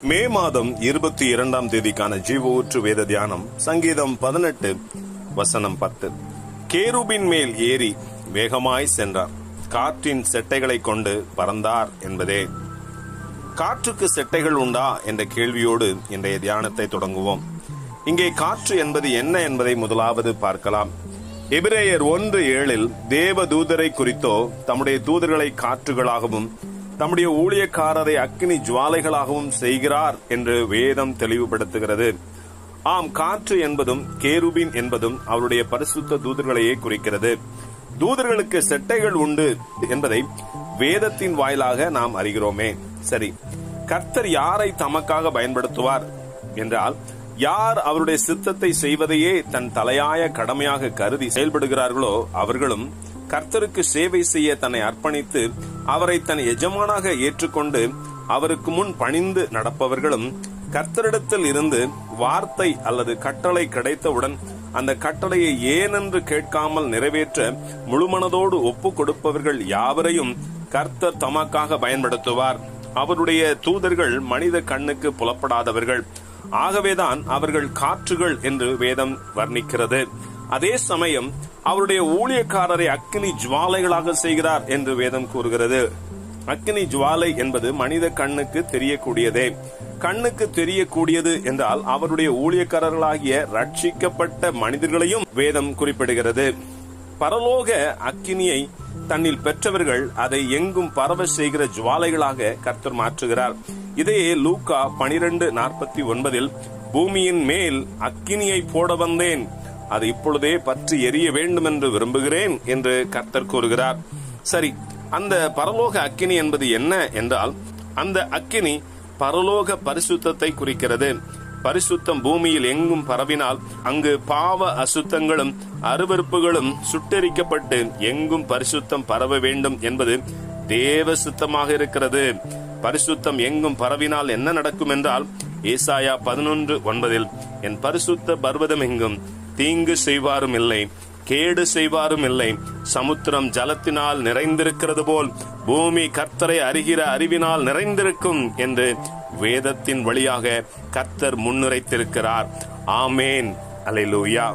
மே மாதம் 22ஆம் தேதிக்கான ஜீவ ஊற்று வேத தியானம் சங்கீதம் 18 வசனம் 10. கேருபின் மேல் ஏறி வேகமாய் சென்றார், காற்றின் செட்டைகளை கொண்டு பறந்தார் என்பதே. காற்றுக்கு செட்டைகள் உண்டா என்ற கேள்வியோடு இன்றைய தியானத்தை தொடங்குவோம். இங்கே காற்று என்பது என்ன என்பதை முதலாவது பார்க்கலாம். எபிரேயர் 1:7 தேவ தூதரை குறித்தோ தம்முடைய தூதர்களை காற்றுகளாகவும் தம்முடைய ஊழியக்காரரை அக்கினி ஜுவாலைகளாகவும் செய்கிறார் என்று வேதம் தெளிவுபடுத்துகிறது. ஆம், காற்று என்பதும் கேருபின் என்பதும் அவருடைய பரிசுத்த தூதர்களையே குறிக்கிறது. தூதர்களுக்கு செட்டைகள் உண்டு என்பதை வேதத்தின் வாயிலாக நாம் அறிகிறோமே. சரி, கர்த்தர் யாரை தமக்காக பயன்படுத்துவார் என்றால், யார் அவருடைய சித்தத்தை செய்வதையே தன் தலையாய கடமையாக கருதி செயல்படுகிறார்களோ அவர்களும், கர்த்தருக்கு சேவை செய்ய தன்னை அர்ப்பணித்து அவரை தன் எஜமானாக ஏற்றுக்கொண்டு அவருக்கு முன் பணிந்து நடப்பவர்களும், கர்த்தரிடத்தில் இருந்து வார்த்தை அல்லது கட்டளை கிடைத்தவுடன் அந்த கட்டளையை ஏனென்று கேட்காமல் நிறைவேற்ற முழுமனதோடு ஒப்பு கொடுப்பவர்கள் யாவரையும் கர்த்தர் தமக்காக பயன்படுத்துவார். அவருடைய தூதர்கள் மனித கண்ணுக்கு புலப்படாதவர்கள், ஆகவேதான் அவர்கள் காற்றுகள் என்று வேதம் வர்ணிக்கிறது. அதே சமயம் அவருடைய ஊழியக்காரரை அக்கினி ஜுவாலைகளாக செய்கிறார் என்று வேதம் கூறுகிறது. அக்கினி ஜுவாலை என்பது மனித கண்ணுக்கு தெரியக்கூடியதே. கண்ணுக்கு தெரியக்கூடியது என்றால் அவருடைய ஊழியக்காரர்களாகிய ரட்சிக்கப்பட்ட மனிதர்களையும் வேதம் குறிப்பிடுகிறது. பரலோக அக்கினியை தன்னில் பெற்றவர்கள் அதை எங்கும் பரவ செய்கிற ஜுவாலைகளாக கர்த்தர் மாற்றுகிறார். இதையே லூக்கா 12:49 பூமியின் மேல் அக்கினியை போட வந்தேன், அது இப்பொழுதே பற்றி எரிய வேண்டும் என்று விரும்புகிறேன் என்று கர்த்தர் கூறுகிறார். சரி, அந்த பரலோக அக்கினி என்பது என்ன என்றால், அந்த அக்கினி பரலோக பரிசுத்தத்தை குறிக்கிறது. பரிசுத்தம் பூமியில் எங்கும் பரவினால் அங்கு பாவ அசுத்தங்களும் அருவருப்புகளும் சுட்டெரிக்கப்பட்டு எங்கும் பரிசுத்தம் பரவ வேண்டும் என்பது தேவ சித்தமாக இருக்கிறது. பரிசுத்தம் எங்கும் பரவினால் என்ன நடக்கும் என்றால், ஏசாயா 11:9 என் பரிசுத்த பர்வதம் எங்கும் தீங்கு செய்வாரும் இல்லை, கேடு செய்வாரும் இல்லை. சமுத்திரம் ஜலத்தினால் நிறைந்திருக்கிறது போல் பூமி கர்த்தரை அறிகிற அறிவினால் நிறைந்திருக்கும் என்று வேதத்தின் வழியாக கர்த்தர் முன்னுரைத்திருக்கிறார். ஆமேன். அல்லேலூயா.